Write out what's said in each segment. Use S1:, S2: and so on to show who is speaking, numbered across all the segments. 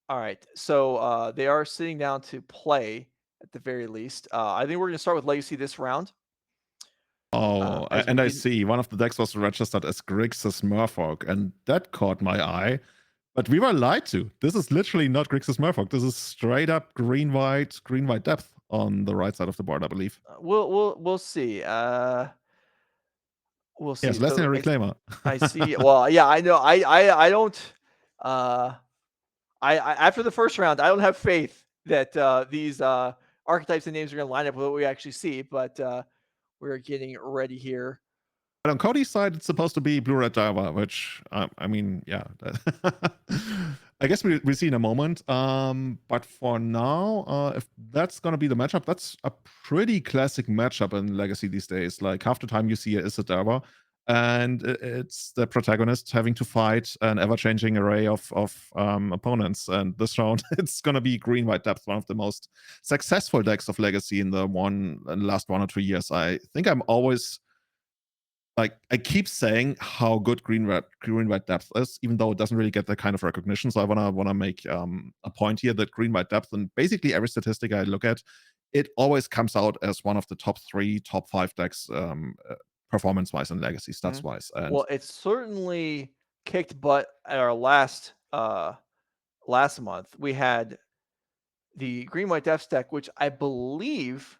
S1: All right. So they are sitting down to play at the very least. I think we're going to start with Legacy this round.
S2: Oh,
S1: As we
S2: and I
S1: didn't.
S2: see one of the decks was registered as Grixis Murfolk, and that caught my eye. But we were lied to. This is literally not Grixis Murfolk. This is straight up green white depth on the right side of the board, I believe.
S1: We'll see. We'll
S2: Yes,
S1: see. So
S2: Selesnya Reclaimer.
S1: I see. Well, yeah, I know. I don't. Uh, I after the first round, I don't have faith that these archetypes and names are going to line up with what we actually see. But we're getting ready here.
S2: But on Cody's side, it's supposed to be Blue Red Diver, which I mean, yeah. I guess we'll see in a moment. But for now, if that's gonna be the matchup, that's a pretty classic matchup in Legacy these days. Like half the time you see a Izzet Diver, and it's the protagonist having to fight an ever-changing array of opponents. And this round, it's gonna be Green White Depth, one of the most successful decks of Legacy in the last 1 or 2 years. I think I'm always like I keep saying how good green red depth is, even though it doesn't really get that kind of recognition. So I wanna make a point here that green red depth, and basically every statistic I look at, it always comes out as one of the top 3, top 5 decks performance wise and legacy stats wise. And
S1: Well, it certainly kicked butt at our last month. We had the Green White Death deck, which I believe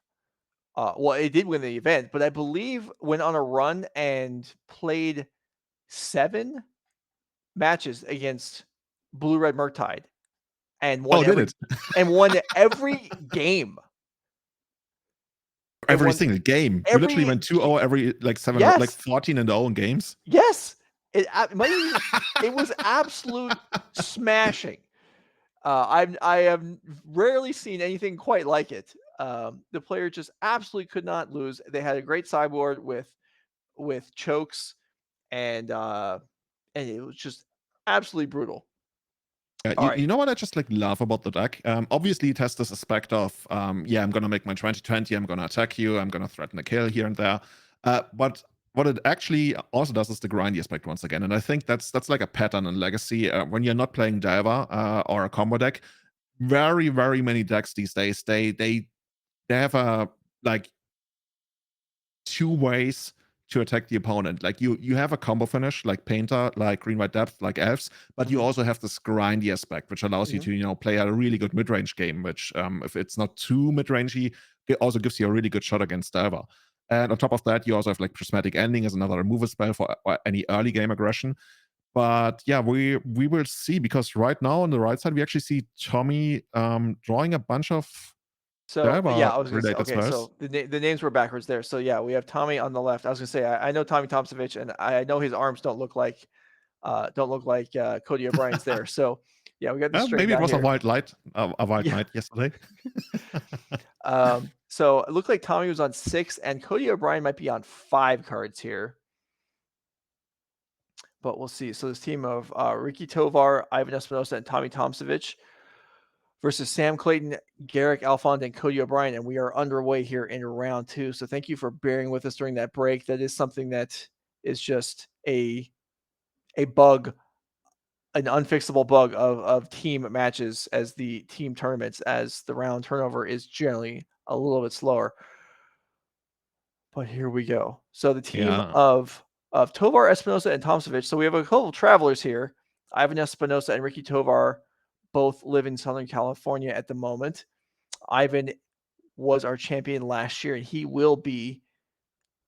S1: well, it did win the event, but I believe went on a run and played 7 matches against Blue Red Murktide and
S2: oh, did it
S1: won every game. It
S2: every
S1: won
S2: single game? You literally
S1: every
S2: went 2-0 every like 7, like
S1: yes,
S2: 14-0 in games.
S1: yes. It was absolute smashing. I have rarely seen anything quite like it. The player just absolutely could not lose. They had a great sideboard with chokes and it was just absolutely brutal. All right.
S2: You know what I just like love about the deck? Obviously, it has this aspect of, yeah, I'm gonna make my 2020, I'm gonna attack you, I'm gonna threaten a kill here and there. But what it actually also does is the grindy aspect once again, and I think that's like a pattern in Legacy. When you're not playing Diver or a combo deck, very many decks these days they have a like 2 ways to attack the opponent. Like you have a combo finish like Painter, like Green White Depth, like Elves, but you
S1: Mhm,
S2: also have this grindy aspect, which allows you
S1: mhm,
S2: to play a really good mid range game. Which if it's not too mid rangey, it also gives you a really good shot against Diver. And on top of that, you also have like Prismatic Ending as another removal spell for any early game aggression. But yeah, we will see, because right now on the right side we actually see Tommy drawing a bunch of
S1: So, yeah,
S2: Diver
S1: I was gonna say,
S2: related
S1: okay,
S2: spells.
S1: so the names were backwards there. So, yeah, we have Tommy on the left. I was gonna say, I know Tommy Tomsovic, and I know his arms don't look like, Cody O'Brien's there. So, yeah, we got this straightened
S2: Maybe it
S1: out
S2: was a
S1: here.
S2: wild light, a wild
S1: Yeah.
S2: night yesterday.
S1: So it looked like Tommy was on 6, and Cody O'Brien might be on 5 cards here, but we'll see. So this team of Ricky Tovar, Ivan Espinosa, and Tommy Tomsovic versus Sam Clayton, Gerrick, Alfond, and Cody O'Brien, and we are underway here in round 2. So thank you for bearing with us during that break. That is something that is just a bug, an unfixable bug of team matches as the team tournaments, as the round turnover is generally a little bit slower. But here we go. So the team
S2: Yeah.
S1: of Tovar, Espinosa, and Tomsovic. So we have a couple of travelers here. Ivan Espinosa and Ricky Tovar both live in Southern California at the moment. Ivan was our champion last year, and he will be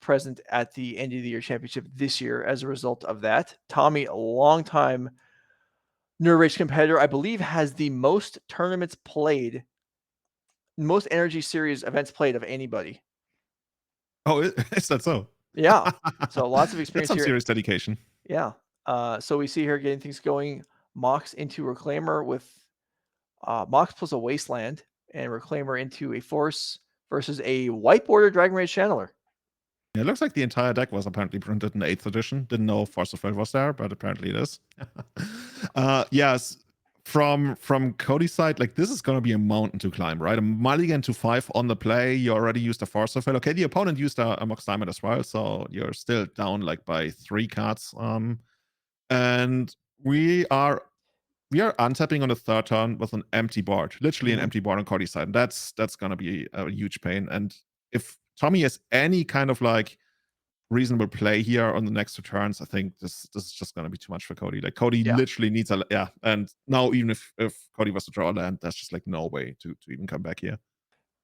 S1: present at the end of the year championship this year as a result of that. Tommy, a longtime Neurage competitor, I believe has the most tournaments played, most NRG series events played of anybody.
S2: Oh, is that so?
S1: Yeah. So lots of
S2: That's
S1: experience
S2: some
S1: here.
S2: serious dedication.
S1: Yeah. So we see here getting things going. Mox into Reclaimer with Mox plus a Wasteland, and Reclaimer into a Force versus a White Border Dragon Rage Channeler.
S2: It looks like the entire deck was apparently printed in 8th edition. Didn't know Force of Will was there, but apparently it is. Yes, from Cody's side, like this is gonna be a mountain to climb, right? A mulligan to 5 on the play. You already used a Force of Will. Okay, the opponent used a Mox Diamond as well, so you're still down like by 3 cards. And we are we are untapping on the third turn with an empty board, literally an
S1: Mhm.
S2: empty board on Cody's side. That's gonna be a huge pain. And if Tommy has any kind of like reasonable play here on the next two turns, I think this is just gonna be too much for Cody. Like Cody
S1: Yeah,
S2: literally needs a yeah. And now even if Cody was to draw a land, there's just like no way to even come back here.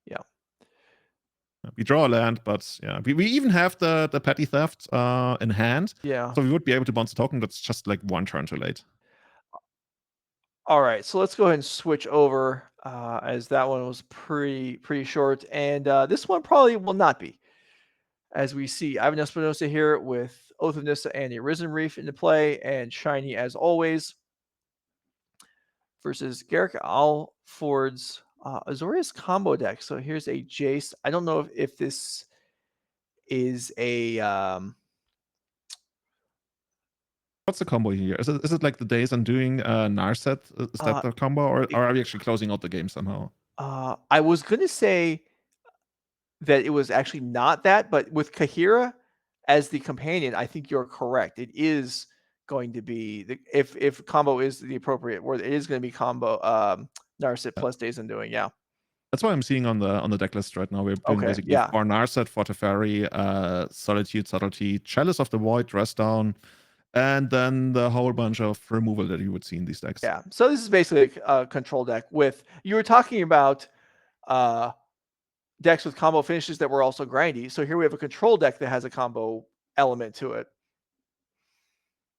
S1: yeah,
S2: We draw a land, but yeah, we even have the petty theft in hand,
S1: yeah.
S2: so we would be able to bounce a token. That's just like one turn too late.
S1: All right, so let's go ahead and switch over, as that one was pretty short, and this one probably will not be. As we see Ivan Espinosa here with Oath of Nissa and the Arisen Reef into play, and Shiny as always, versus Gerrick Alford's Azorius combo deck. So here's a Jace. I don't know if this is a
S2: What's the combo here? Is it like the Days Undoing Narset? Is that
S1: uh,
S2: the combo, or
S1: it,
S2: are we actually closing out the game somehow?
S1: I was gonna say that it was actually not that, but with Kahira as the companion, I think you're correct. It is going to be if combo is the appropriate word, it is going to be combo Narset plus Days Undoing. Yeah.
S2: That's what I'm seeing on the deck list right now. We're doing
S1: Okay.
S2: basically
S1: Yeah.
S2: four Narset, for Teferi, Solitude, Subtlety, Chalice of the Void, Rest Down, and then the whole bunch of removal that you would see in these decks.
S1: Yeah. So this is basically a control deck with you were talking about uh decks with combo finishes that were also grindy. So here we have a control deck that has a combo element to it.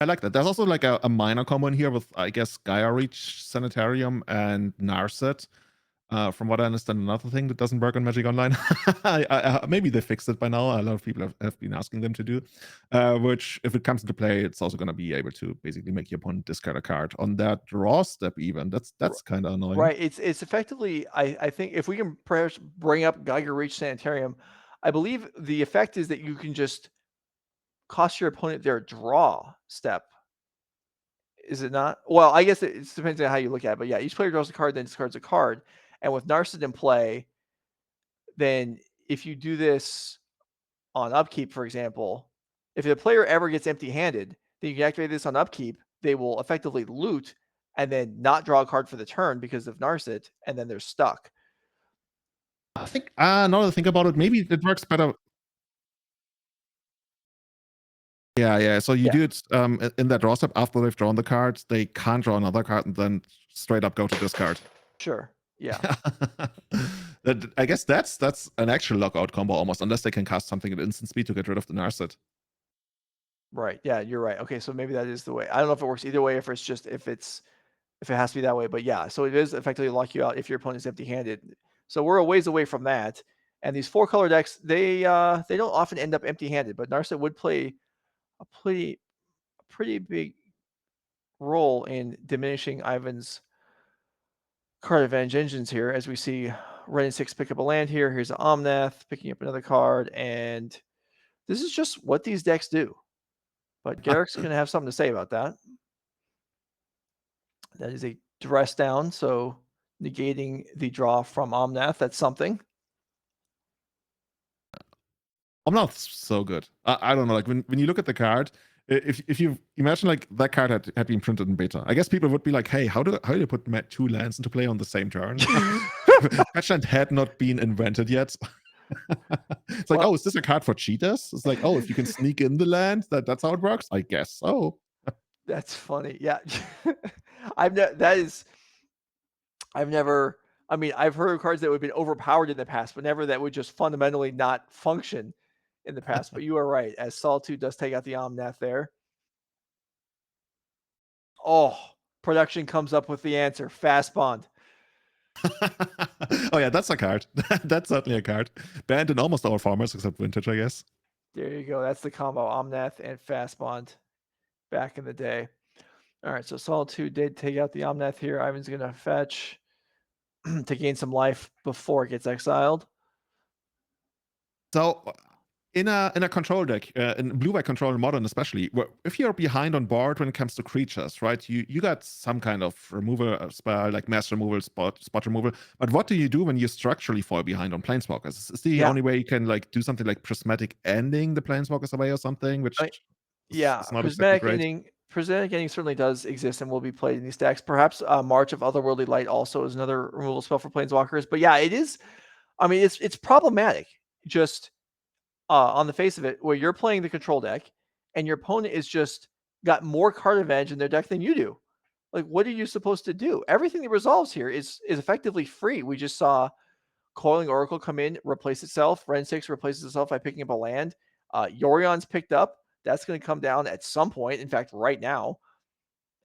S2: I like that. There's also like a minor combo in here with, I guess, Gaia Reach, Sanitarium, and Narset. From what I understand, another thing that doesn't work on Magic Online. Maybe they fixed it by now. A lot of people have been asking them to do. Which, if it comes into play, it's also going to be able to basically make your opponent discard a card on that draw step. Even that's kind of annoying.
S1: Right. It's effectively I think if we can perhaps bring up Geiger Reach Sanitarium, I believe the effect is that you can just cost your opponent their draw step. Is it not? Well, I guess it depends on how you look at it. But yeah, each player draws a card, then discards a card. And with Narset in play, then if you do this on upkeep, for example, if the player ever gets empty-handed, then you can activate this on upkeep. They will effectively loot and then not draw a card for the turn because of Narset, and then they're stuck.
S2: I think now that I think about it, maybe it works better. Yeah, yeah. So you
S1: Yeah,
S2: do it in that draw step after they've drawn the card. They can't draw another card and then straight up go to discard.
S1: sure. Yeah.
S2: I guess that's an actual lockout combo almost, unless they can cast something at instant speed to get rid of the Narset.
S1: Right. Yeah, you're right. Okay, so maybe that is the way. I don't know if it works either way, if it's just if it has to be that way, but yeah, so it is effectively lock you out if your opponent's empty-handed. So we're a ways away from that. And these four color decks, they don't often end up empty-handed, but Narset would play a pretty big role in diminishing Ivan's card advantage engines here, as we see Red and 6 pick up a land here. Here's an Omnath picking up another card, and this is just what these decks do. But Garrick's going to have something to say about that. That is a dress down, so negating the draw from Omnath. That's something.
S2: I'm not so good. I don't know. Like when you look at the card, if you imagine like that card had been printed in beta, I guess people would be like, hey, how do you put two lands into play on the same turn? Fetchland had not been invented yet. It's like,
S1: Well,
S2: oh, is this a card for cheaters? It's like, oh, if you can sneak in the land, that's how it works. I guess so.
S1: that's funny. Yeah. I've never, I mean, I've heard of cards that would have been overpowered in the past, but never that would just fundamentally not function in the past. But you are right, as Solitude does take out the Omnath there. Oh, production comes up with the answer. Fast Bond.
S2: Oh yeah, that's a card. That's certainly a card. Banned in almost all formats except Vintage, I guess.
S1: There you go. That's the combo, Omnath and Fast Bond back in the day. All right, so Solitude did take out the Omnath here. Ivan's going to fetch to gain some life before it gets exiled.
S2: So in a control deck, in blue-white control modern especially, if you're behind on board when it comes to creatures, right? You got some kind of removal spell like mass removal, spot removal. But what do you do when you structurally fall behind on planeswalkers? Is the
S1: Yeah.
S2: only way you can like do something like prismatic ending the planeswalkers away or something, which
S1: Yeah,
S2: is not exactly
S1: prismatic
S2: great.
S1: ending. Presented Getting certainly does exist and will be played in these decks. Perhaps March of Otherworldly Light also is another removal spell for Planeswalkers. But yeah, it is. I mean, it's problematic. Just on the face of it, where you're playing the control deck, and your opponent is just got more card advantage in their deck than you do. Like, what are you supposed to do? Everything that resolves here is effectively free. We just saw Coiling Oracle come in, replace itself. Ren 6 replaces itself by picking up a land. Yorion's picked up. That's going to come down at some point. In fact, right now.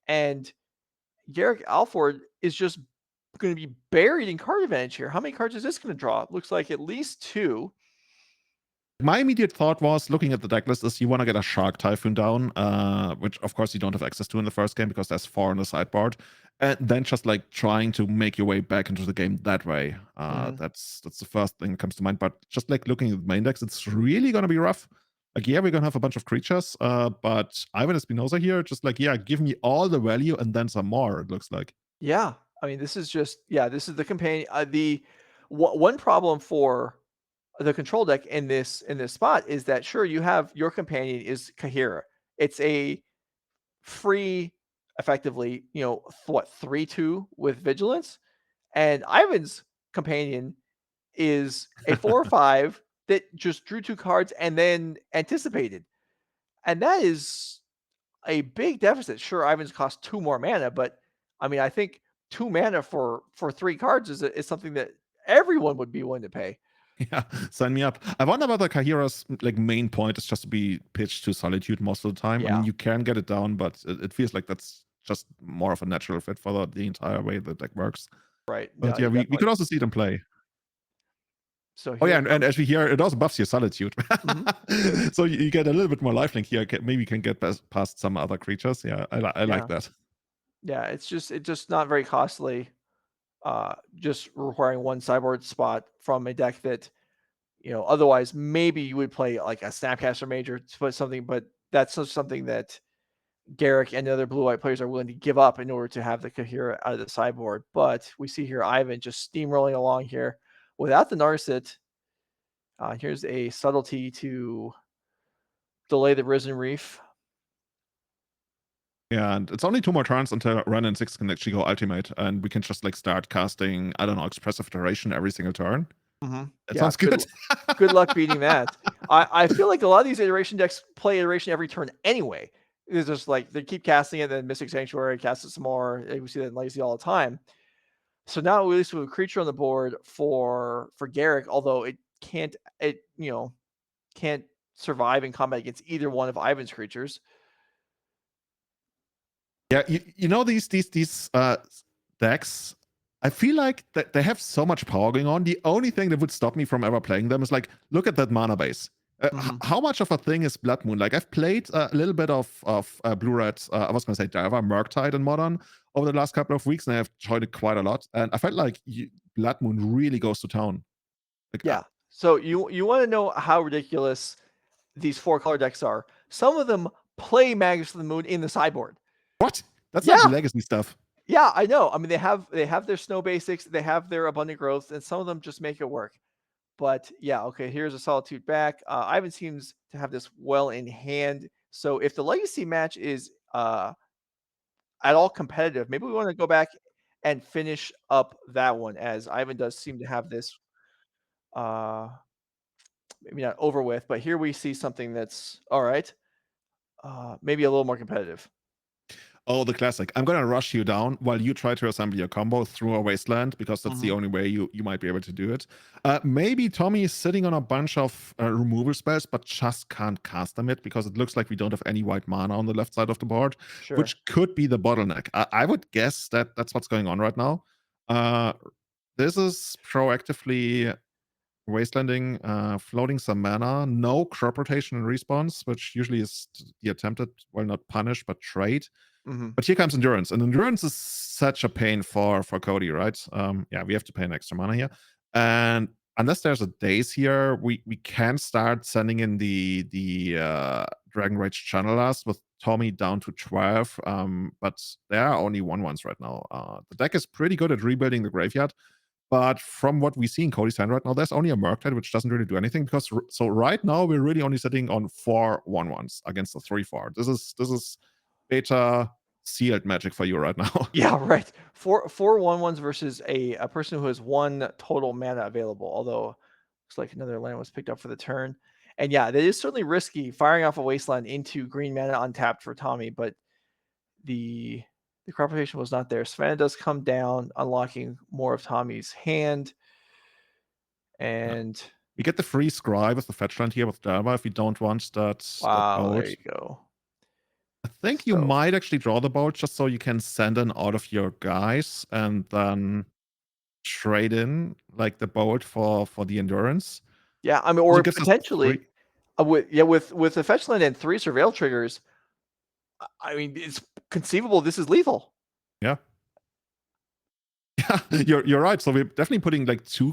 S1: And Gerrick Alford is just going to be buried in card advantage here. How many cards is this going to draw? Looks like at least 2.
S2: My immediate thought was, looking at the deck list, is you want to get a Shark Typhoon down, which of course you don't have access to in the first game because there's 4 on the sideboard, and then just like trying to make your way back into the game that way. That's the first thing that comes to mind. But just like looking at the main decks, it's really going to be rough. Like, yeah, we're going to have a bunch of creatures, but Ivan Espinosa here, just like, yeah, give me all the value and then some more, it looks like.
S1: Yeah. I mean, this is just, this is the companion. One problem for the control deck in this spot is that, sure, you have your companion is Kahira. It's a free, effectively, 3/2 with vigilance, and Ivan's companion is a 4 or 5 that just drew 2 cards and then anticipated, and that is a big deficit. Sure, Ivan's cost 2 more mana, but I mean, I think 2 mana for 3 cards is something that everyone would be willing to pay.
S2: Yeah, sign me up. I wonder whether Kahira's like main point is just to be pitched to Solitude most of the time. I
S1: Yeah.
S2: mean, you can get it down, but it feels like that's just more of a natural fit for the entire way the deck works.
S1: Right.
S2: But
S1: No,
S2: yeah, we could also see them play.
S1: So
S2: Oh yeah, and as we hear, it also buffs your Solitude.
S1: Mhm.
S2: So you get a little bit more lifelink here. Maybe you can get past some other creatures. Yeah, I like that.
S1: Yeah, it's just not very costly. Just requiring 1 sideboard spot from a deck that, otherwise maybe you would play like a Snapcaster Major to put something, but that's just something that Gerrick and the other blue-white players are willing to give up in order to have the Kahira out of the sideboard. But we see here Ivan just steamrolling along here without the Narset. Here's a subtlety to delay the Risen Reef.
S2: Yeah, and it's only 2 more turns until Ren and 6 can actually go ultimate, and we can just like start casting, I don't know, Expressive Iteration every single turn. That sounds good.
S1: Good luck beating that. I feel like a lot of these iteration decks play iteration every turn anyway. It's just like they keep casting it, then Mystic Sanctuary casts it some more. We see that in Legacy all the time. So now at least we have a creature on the board for Gerrick, although it can't survive in combat against either one of Ivan's creatures.
S2: Yeah, you know these decks, I feel like that they have so much power going on. The only thing that would stop me from ever playing them is like, look at that mana base. How much of a thing is Blood Moon? Like, I've played a little bit of Blue-Red, I was going to say Diver, Murktide in Modern over the last couple of weeks, and I've enjoyed it quite a lot. And I felt like Blood Moon really goes to town. Like,
S1: Yeah. So you want to know how ridiculous these 4-color decks are. Some of them play Magus of the Moon in the sideboard.
S2: What? That's not the Legacy stuff.
S1: Yeah, I know. I mean, they have their snow basics, they have their abundant growth, and some of them just make it work. But yeah, okay, here's a Solitude back. Ivan seems to have this well in hand. So if the Legacy match is at all competitive, maybe we want to go back and finish up that one, as Ivan does seem to have this maybe not over with, but here we see something that's all right. Maybe a little more competitive.
S2: Oh, the classic. I'm going to rush you down while you try to assemble your combo through a wasteland, because that's the only way you might be able to do it. Maybe Tommy is sitting on a bunch of removal spells, but just can't cast them yet because it looks like we don't have any white mana on the left side of the board, which could be the bottleneck. I would guess that that's what's going on right now. This is proactively wastelanding, floating some mana, no crop rotation and response, which usually is the attempted, well, not punish, but trade. But here comes Endurance, and Endurance is such a pain for Cody, right? Yeah, we have to pay an extra mana here, and unless there's a daze here, we can start sending in the Dragon Rage Channelers with Tommy down to 12, but there are only 1/1s right now. The deck is pretty good at rebuilding the graveyard, but from what we see in Cody's hand right now, there's only a Murktide, which doesn't really do anything, because so right now we're really only sitting on 4 1/1s against a 3/4. This is beta sealed magic for you right now.
S1: Yeah, right. Four 1/1s versus a person who has 1 total mana available, although looks like another land was picked up for the turn. And yeah, that is certainly risky firing off a wasteland into green mana untapped for Tommy, but the crop rotation was not there. Savannah does come down, unlocking more of Tommy's hand. And
S2: We get the free scry with the fetch land here with Java if you don't want that
S1: wow, there
S2: bolt.
S1: you go.
S2: I think you
S1: So
S2: might actually draw the bolt just so you can send in out of your guys and then trade in like the bolt for the endurance.
S1: yeah, I mean,
S2: So
S1: or
S2: it gives us
S1: potentially
S2: 3.
S1: with the fetch land and 3 surveil triggers, I mean, it's conceivable this is lethal.
S2: Yeah. Yeah, you're right. So we're definitely putting like 2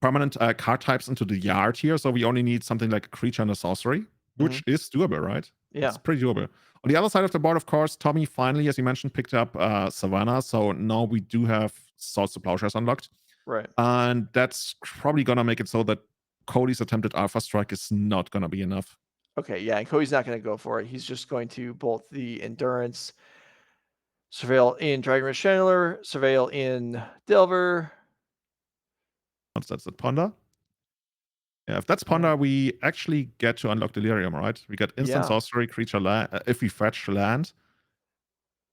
S2: permanent card types into the yard here. So we only need something like a creature and a sorcery, which is doable, right?
S1: Yeah,
S2: It's pretty doable. On the other side of the board, of course, Tommy finally, as you mentioned, picked up Savannah. So now we do have Swords to Plowshares unlocked.
S1: right.
S2: And that's probably going to make it so that Cody's attempted Alpha Strike is not going to be enough.
S1: Okay, yeah, and Cody's not going to go for it. He's just going to bolt the endurance, surveil in Dragon Ridge Chandler, surveil in Delver.
S2: That's the Ponder. Yeah, if that's Ponder, we actually get to unlock Delirium, right? We get instant
S1: Yeah.
S2: sorcery, creature land. If we fetch land,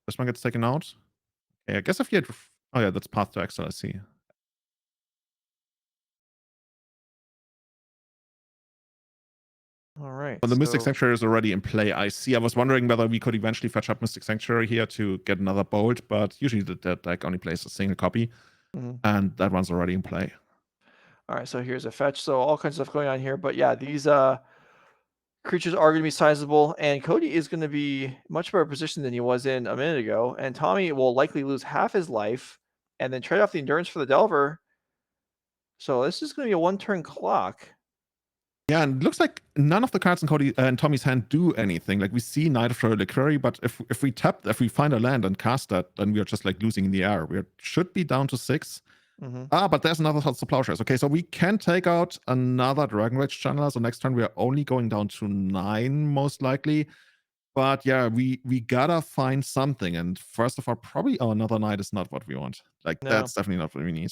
S2: this one gets taken out. Okay, I guess if you had. Oh, yeah, that's Path to Exile, I see.
S1: All right.
S2: But the Mystic
S1: So,
S2: Sanctuary is already in play, I see. I was wondering whether we could eventually fetch up Mystic Sanctuary here to get another bolt, but usually that deck only plays a single copy, and that one's already in play.
S1: all right, so here's a fetch. So all kinds of stuff going on here, but yeah, these creatures are going to be sizable, and Cody is going to be much better position than he was in a minute ago, and Tommy will likely lose half his life and then trade off the endurance for the Delver. So this is going to be a 1-turn clock.
S2: Yeah, and it looks like none of the cards in Cody and Tommy's hand do anything. Like we see Knight of Reliquary, but if we find a land and cast that, then we are just like losing in the air. We should be down to 6. But there's another Swords to Plowshares. Okay, so we can take out another Dragon Rage Channeler. So next turn we are only going down to 9, most likely. But yeah, we gotta find something. And first of all, probably another Knight is not what we want. Like
S1: No.
S2: that's definitely not what we need.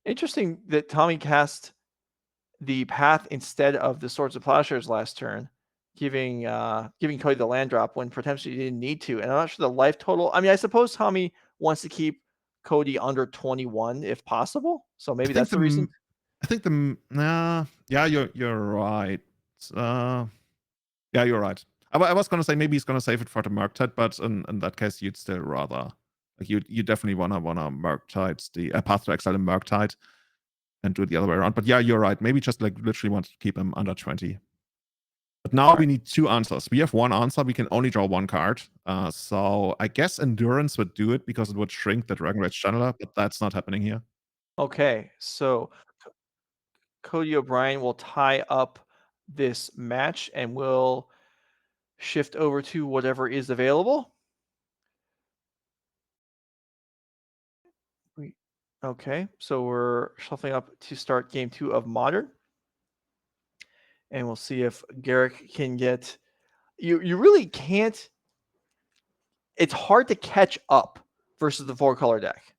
S1: Interesting that Tommy cast the path instead of the Swords of Plowshares last turn, giving Cody the land drop when potentially he didn't need to. And I'm not sure the life total. I mean, I suppose Tommy wants to keep Cody under 21 if possible. So maybe that's the reason.
S2: I think yeah, you're right. Yeah, you're right. I was gonna say maybe he's gonna save it for the Murktide, but in that case, you'd still rather like you definitely wanna Murktide the Path to Exile and Murktide and do it the other way around. But yeah, you're right. Maybe just like literally want to keep him under 20. But now we need 2 answers. We have 1 answer. We can only draw 1 card. So I guess Endurance would do it because it would shrink the Dragon Rage Channeler, but that's not happening here.
S1: Okay, so Cody O'Brien will tie up this match and we'll shift over to whatever is available. Okay, so we're shuffling up to start game 2 of Modern. And we'll see if Gerrick can get... You really can't... It's hard to catch up versus the 4-color deck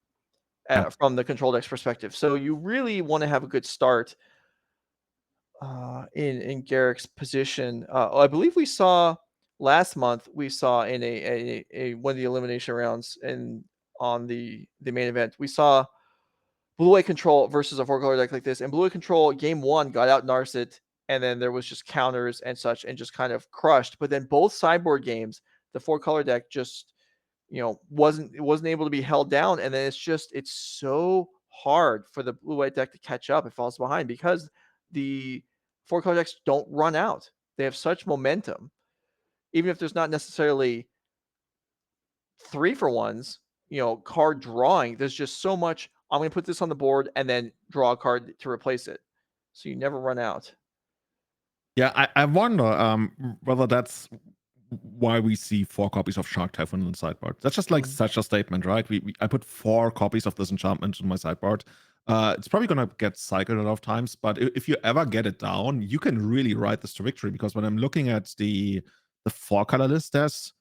S1: from the control deck's perspective. So you really want to have a good start in Gerrick's position. I believe we saw last month, we saw in a one of the elimination rounds and on the main event, we saw blue-white control versus a 4-color deck like this. And blue-white control, game 1, got out Narset, and then there was just counters and such and just kind of crushed. But then both sideboard games, the 4-color deck just, wasn't able to be held down. And then it's so hard for the blue-white deck to catch up. It falls behind because the 4-color decks don't run out. They have such momentum. Even if there's not necessarily 3-for-1s, card drawing, there's just so much. I'm going to put this on the board and then draw a card to replace it. So you never run out.
S2: Yeah, I wonder whether that's why we see 4 copies of Shark Typhoon in the sideboard. That's just like such a statement, right? I put 4 copies of this enchantment in my sideboard. It's probably going to get cycled a lot of times, but if you ever get it down, you can really ride this to victory, because when I'm looking at the the 4-color list, there's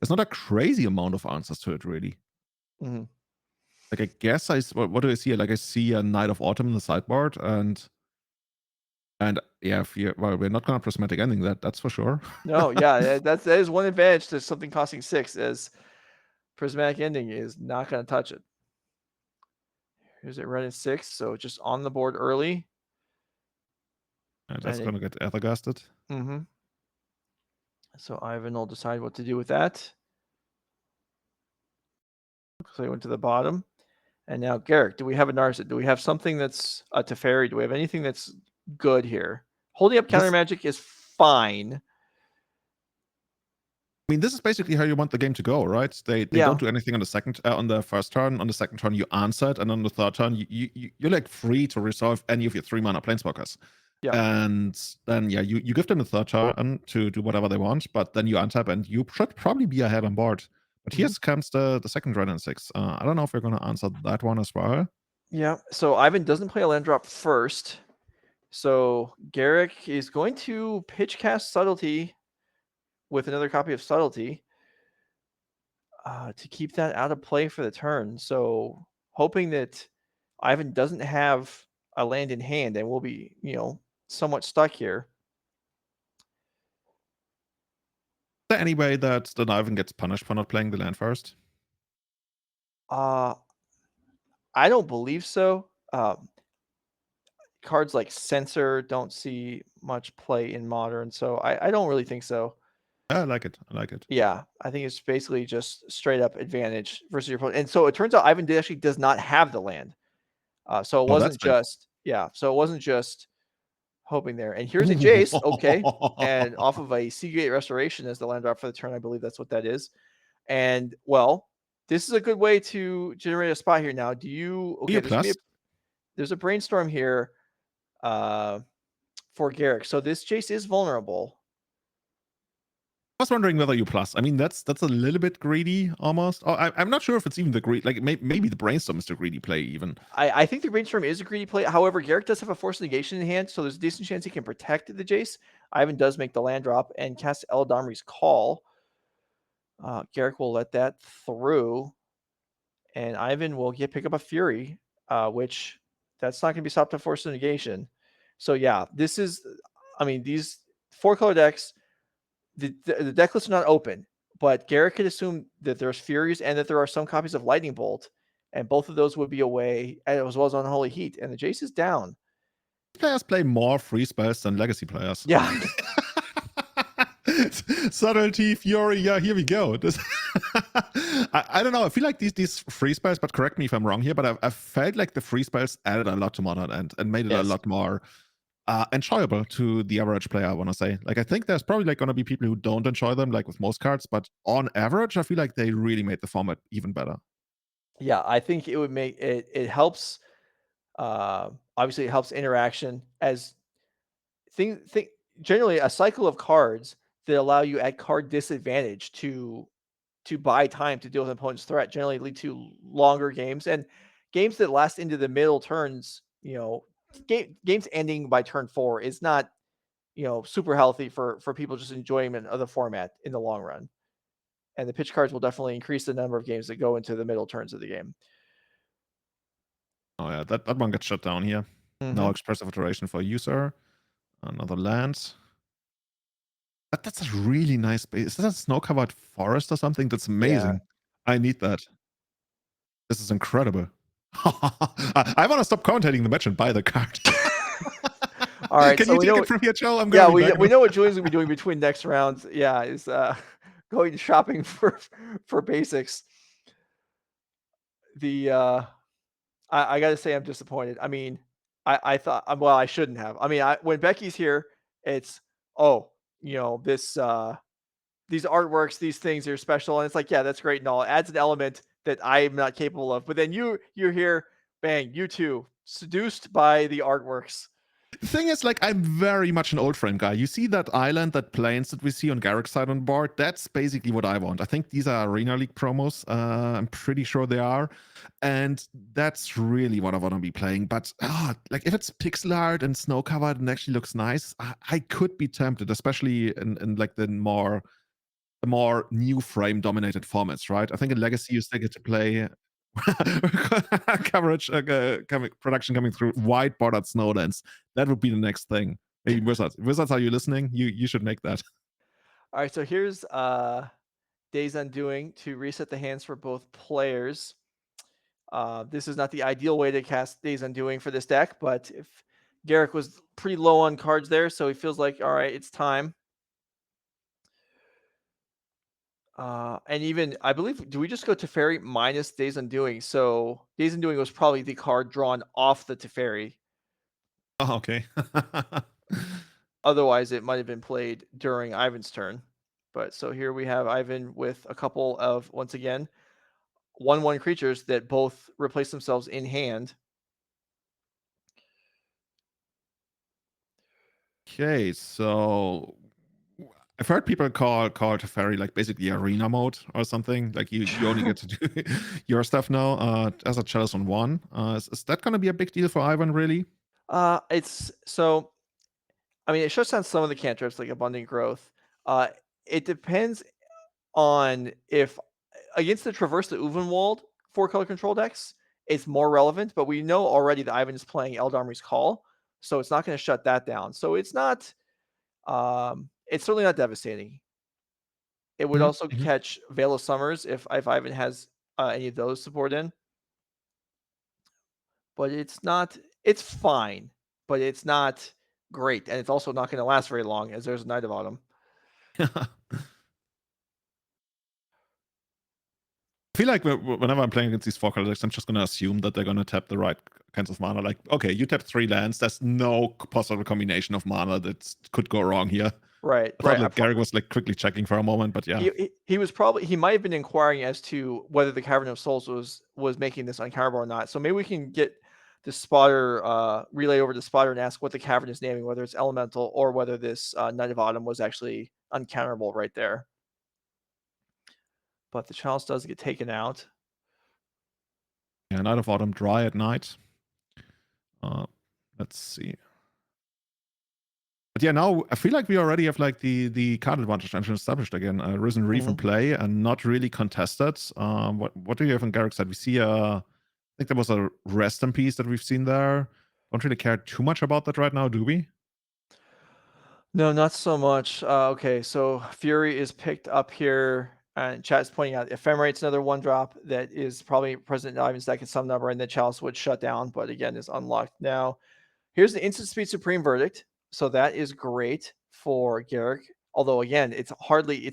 S2: not a crazy amount of answers to it, really.
S1: Mhm.
S2: Like, I guess what do I see? Like, I see a Knight of Autumn in the sideboard, and yeah, well, we're not gonna prismatic ending that's for sure.
S1: No, yeah, that is one advantage to something costing 6, is prismatic ending is not gonna touch it. Here's it running 6, so just on the board early.
S2: That's gonna get ethergasted.
S1: Mm-hmm. So Ivan will decide what to do with that. So he went to the bottom. And now Gerrick, do we have a Narset? Do we have something that's a Teferi? Do we have anything that's good here? Holding up counter magic is fine.
S2: I mean, this is basically how you want the game to go, right? They don't do anything on the first turn. On the second turn, you answer it, and on the third turn, you're like free to resolve any of your 3-mana planeswalkers.
S1: Yeah.
S2: And then you give them the third turn to do whatever they want, but then you untap, and you should probably be ahead on board. But here comes the second run in 6. I don't know if we're gonna answer that one as well.
S1: Yeah. So Ivan doesn't play a land drop first. So Gerrick is going to pitch cast Subtlety with another copy of Subtlety to keep that out of play for the turn. So hoping that Ivan doesn't have a land in hand and we'll be, somewhat stuck here.
S2: Is there any way that Ivan gets punished for not playing the land first?
S1: I don't believe so. Cards like Censor don't see much play in Modern, so I don't really think so.
S2: I like it.
S1: Yeah, I think it's basically just straight up advantage versus your opponent. And so it turns out Ivan actually does not have the land. So it wasn't just hoping there. And here's a Jace, okay, and off of a Seagate Restoration as the land drop for the turn. I believe that's what that is. And well, this is a good way to generate a spot here. Now, do you? Okay, there's a brainstorm here for Gerrick. So this Jace is vulnerable.
S2: I was wondering whether you plus. I mean, that's a little bit greedy almost. Oh, I'm not sure if it's even the greedy. Like maybe the brainstorm is the greedy play even.
S1: I think the brainstorm is a greedy play. However, Gerrick does have a force negation in hand, so there's a decent chance he can protect the Jace. Ivan does make the land drop and cast Eldamri's Call. Gerrick will let that through, and Ivan will pick up a Fury, which that's not going to be stopped to force negation. So yeah, this is, I mean, these 4-color decks, the deck lists are not open, but Gerrick could assume that there's Furies and that there are some copies of Lightning Bolt, and both of those would be away, as well as Unholy Heat, and the Jace is down.
S2: Players play more free spells than legacy players.
S1: Yeah.
S2: Subtlety, Fury, yeah, here we go. I don't know. I feel like these free spells, but correct me if I'm wrong here, but I felt like the free spells added a lot to Modern and made it a lot more enjoyable to the average player, I want to say. Like, I think there's probably like going to be people who don't enjoy them, like with most cards, but on average, I feel like they really made the format even better.
S1: Yeah, I think it would make it helps. Obviously, it helps interaction as think generally a cycle of cards that allow you at card disadvantage to buy time to deal with an opponent's threat generally lead to longer games and games that last into the middle turns. Games ending by turn 4 is not super healthy for people's just enjoyment of the format in the long run. And the pitch cards will definitely increase the number of games that go into the middle turns of the game.
S2: Oh yeah, that one gets shut down here. No expressive iteration for user. Another land. That's a really nice base. Is that a snow-covered forest or something? That's amazing. Yeah. I need that. This is incredible. I want to stop commentating the match and buy the card.
S1: All right,
S2: can
S1: so
S2: you take it from here, Joe? I'm
S1: going. Yeah, we know what Julian's gonna be doing between next rounds. Yeah, is going shopping for basics. The I gotta say I'm disappointed. I mean, I thought I shouldn't have. I mean, when Becky's here, it's this these artworks, these things are special, and it's like, yeah, that's great and all. It adds an element that I'm not capable of. But then you're here, bang, you too, seduced by the artworks.
S2: The thing is, like, I'm very much an old frame guy. You see that island, that planes that we see on Gerrick's side on board? That's basically what I want. I think these are Arena League promos. I'm pretty sure they are. And that's really what I want to be playing. But like, if it's pixel art and snow covered and actually looks nice, I could be tempted, especially in like the more new frame dominated formats, right? I think in Legacy you still get to play coverage production coming through white bordered snowlands. That would be the next thing. Maybe Wizards, are you listening? You should make that.
S1: All right, so here's Days Undoing to reset the hands for both players. This is not the ideal way to cast Days Undoing for this deck, but if Gerrick was pretty low on cards there, so he feels like, all right, it's time. And even, I believe, do we just go Teferi minus Days Undoing? So Days Undoing was probably the card drawn off the Teferi.
S2: Oh, okay.
S1: Otherwise, it might have been played during Ivan's turn. But so here we have Ivan with a couple of, once again, 1/1 creatures that both replace themselves in hand.
S2: Okay, so I've heard people call Teferi like basically arena mode or something. Like you only get to do your stuff now as a chalice on one. Is that going to be a big deal for Ivan, really?
S1: It's so. I mean, it shuts down some of the cantrips like Abundant Growth. It depends on if against the Traverse the Uvenwald 4-color control decks, it's more relevant. But we know already that Ivan is playing Eldarmri's Call, so it's not going to shut that down. So it's not. It's certainly not devastating. It would also
S2: Mm-hmm.
S1: catch Veil of Summers if Ivan has any of those support in. But it's not. It's fine, but it's not great, and it's also not going to last very long as there's a Night of Autumn.
S2: I feel like whenever I'm playing against these 4-color decks, I'm just going to assume that they're going to tap the right kinds of mana. Like, okay, you tap 3 lands. There's no possible combination of mana that could go wrong here.
S1: Right,
S2: I thought
S1: right.
S2: like Gerrick was like quickly checking for a moment, but yeah.
S1: He was probably, he might have been inquiring as to whether the Cavern of Souls was making this uncounterable or not. So maybe we can get the spotter relay over to spotter and ask what the cavern is naming, whether it's elemental or whether this Night of Autumn was actually uncounterable right there. But the chalice does get taken out.
S2: Yeah, Night of Autumn, dry at night. Let's see. But yeah, now I feel like we already have like the card advantage engine established again. Risen Reef in play and not really contested. What do you have on Gerrick's side? We see I think there was a rest in peace that we've seen there. Don't really care too much about that right now, do we?
S1: No, not so much. Okay, so Fury is picked up here, and chat's pointing out Ephemerate's another 1-drop that is probably present in Ivan's deck at some number, and the Chalice would shut down, but again is unlocked now. Here's the Instant Speed Supreme Verdict, so that is great for Gerrick. Although again, it's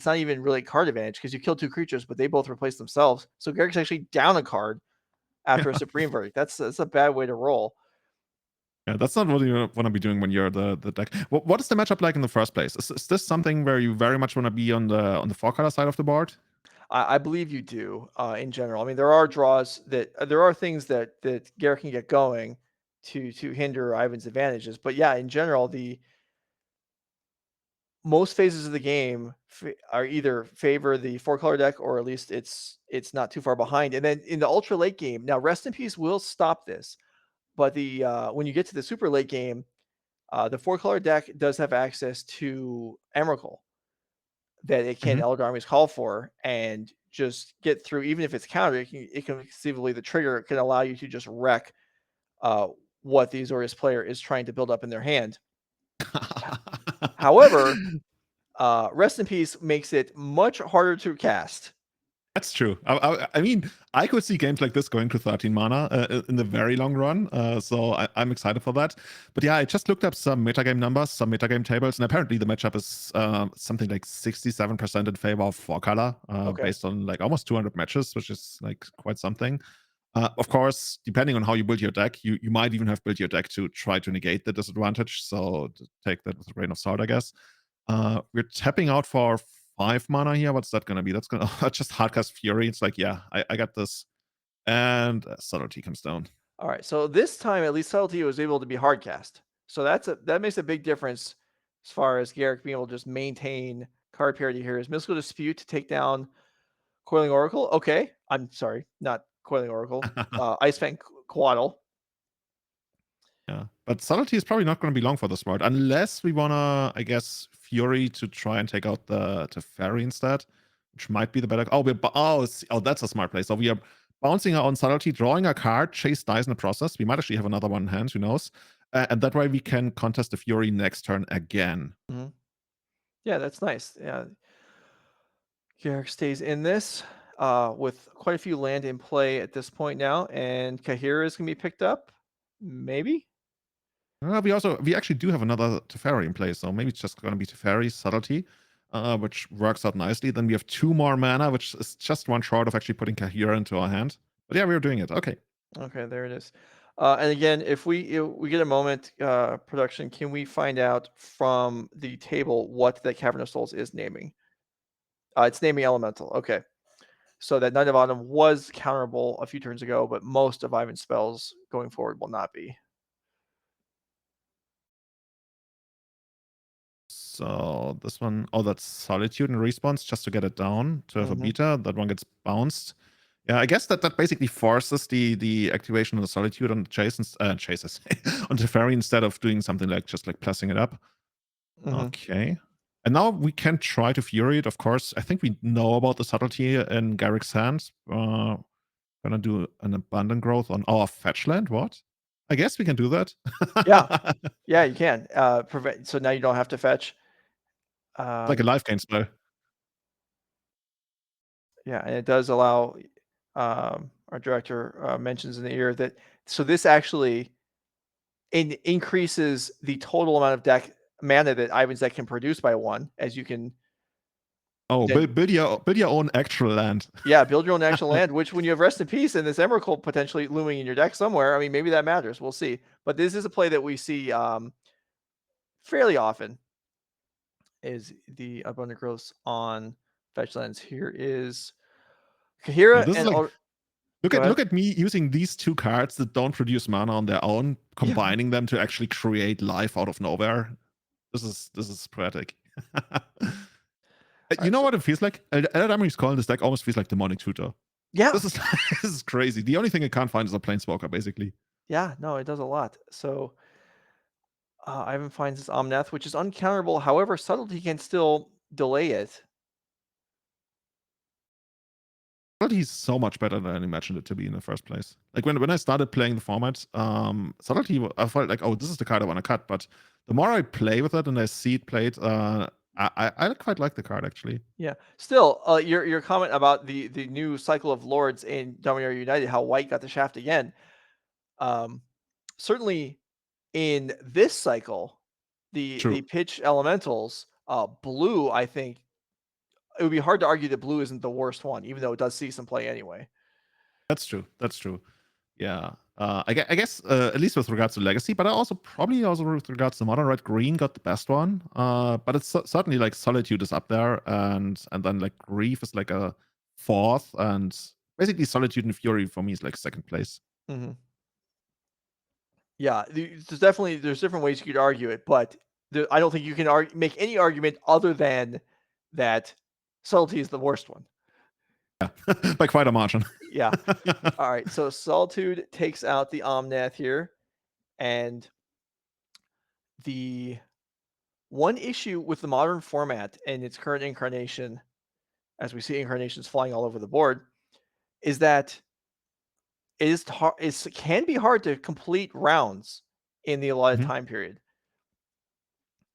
S1: not even really card advantage because you kill 2 creatures, but they both replace themselves. So Gerrick's actually down a card after a Supreme Verdict. That's a bad way to roll.
S2: Yeah, that's not what you want to be doing when you're the deck. What is the matchup like in the first place? Is this something where you very much want to be on the 4-color side of the board?
S1: I believe you do in general. I mean, there are draws that there are things that Gerrick can get going to hinder Ivan's advantages. But yeah, in general, the most phases of the game are either favor the 4-color deck or at least it's not too far behind. And then in the ultra late game, now Rest in Peace will stop this, but the when you get to the super late game, the 4-color deck does have access to Emrakul that it can Eldarmri's Call for and just get through. Even if it's countered, it can conceivably, the trigger can allow you to just wreck what the Azorius player is trying to build up in their hand. However, Rest in Peace makes it much harder to cast.
S2: That's true. I mean, I could see games like this going to 13 mana in the very long run. So I'm excited for that. But yeah, I just looked up some metagame numbers, some metagame tables, and apparently the matchup is something like 67% in favor of 4-color, based on like almost 200 matches, which is like quite something. Of course, depending on how you build your deck, you might even have built your deck to try to negate the disadvantage. So take that with a grain of salt, I guess. We're tapping out for 5 mana here. What's that gonna be? That's gonna just hardcast Fury. It's like, yeah, I got this. And Subtlety comes down.
S1: All right, so this time at least Subtlety was able to be hardcast. So that makes a big difference as far as Gerrick being able to just maintain card parity here. Is Mystical Dispute to take down Coiling Oracle? Okay. I'm sorry, not Coiling Oracle. Ice Fang Quaddle.
S2: Yeah, but subtlety is probably not going to be long for the smart, unless we want to, I guess, Fury to try and take out the Teferi instead, which might be the better. Oh, that's a smart play. So we are bouncing on subtlety, drawing a card, chase dice in the process. We might actually have another one in hand, who knows? And that way we can contest the Fury next turn again.
S1: Mm-hmm. Yeah, that's nice. Yeah, Gerrick stays in this with quite a few land in play at this point now, and Kahira is going to be picked up. Maybe.
S2: We actually do have another Teferi in place, so maybe it's just going to be Teferi subtlety, which works out nicely. Then we have 2 more mana, which is just one short of actually putting Kahira into our hand. But yeah, we're doing it. Okay.
S1: Okay, there it is. And again, if we get a moment, production, can we find out from the table what the Cavern of Souls is naming? It's naming Elemental. Okay. So that Knight of Autumn was counterable a few turns ago, but most of Ivan's spells going forward will not be.
S2: So this one, that's Solitude and Response just to get it down to have a
S1: Mhm.
S2: beta. That one gets bounced. Yeah, I guess that basically forces the activation of the Solitude on the chases on Teferi instead of doing something like just like pressing it up.
S1: Mhm.
S2: Okay. And now we can try to Fury it, of course. I think we know about the subtlety in Gerrick's hands. Gonna do an abundant growth on our fetch land. What? I guess we can do that.
S1: Yeah. Yeah, you can. Prevent. So now you don't have to fetch.
S2: Like a life gain spell.
S1: Yeah, and it does allow. Our director mentions in the ear that so this actually increases the total amount of deck mana that Ivan's deck can produce by 1, as you can.
S2: Oh,
S1: Then,
S2: build your own actual land.
S1: yeah, build your own actual land. Which, when you have Rest in Peace and this Emrakul potentially looming in your deck somewhere, I mean, maybe that matters. We'll see. But this is a play that we see fairly often. Is the abundant growth on fetch lands? Here is
S2: Yeah,
S1: Kahira
S2: this is
S1: and
S2: like
S1: go ahead.
S2: look at me using these 2 cards that don't produce mana on their own,
S1: Yeah,
S2: combining them to actually create life out of nowhere. This is poetic.
S1: all
S2: You
S1: right.
S2: know
S1: So
S2: what it feels like? Eldamri's Call in this deck almost feels like Demonic Tutor.
S1: yeah,
S2: This is this is crazy. The only thing I can't find is a Planeswalker, basically.
S1: yeah, no, it does a lot. So Ivan finds his Omnath, which is uncounterable. However, subtlety can still delay it.
S2: Subtlety is so much better than I imagined it to be in the first place. Like when I started playing the format, Subtlety, I felt like, oh, this is the card I want to cut. But the more I play with it and I see it played, I quite like the card actually.
S1: Yeah. Still, your comment about the new cycle of lords in Dominaria United, how white got the shaft again. Certainly, in this cycle, the
S2: True.
S1: pitch elementals, blue. I think it would be hard to argue that blue isn't the worst one, even though it does see some play anyway.
S2: That's true. That's true. Yeah. I guess at least with regards to legacy, but I also probably also with regards to modern, red green got the best one. But it's certainly like Solitude is up there, and then like Grief is like a 4th, and basically Solitude and Fury for me is like 2nd place.
S1: Mm-hmm. Yeah, there's different ways you could argue it, but I don't think you can make any argument other than that subtlety is the worst one.
S2: Yeah, by quite a margin.
S1: Yeah. All right. So Solitude takes out the Omnath here, and the one issue with the modern format and its current incarnation, as we see incarnations flying all over the board, is that it can be hard to complete rounds in the allotted
S2: Mhm.
S1: time period.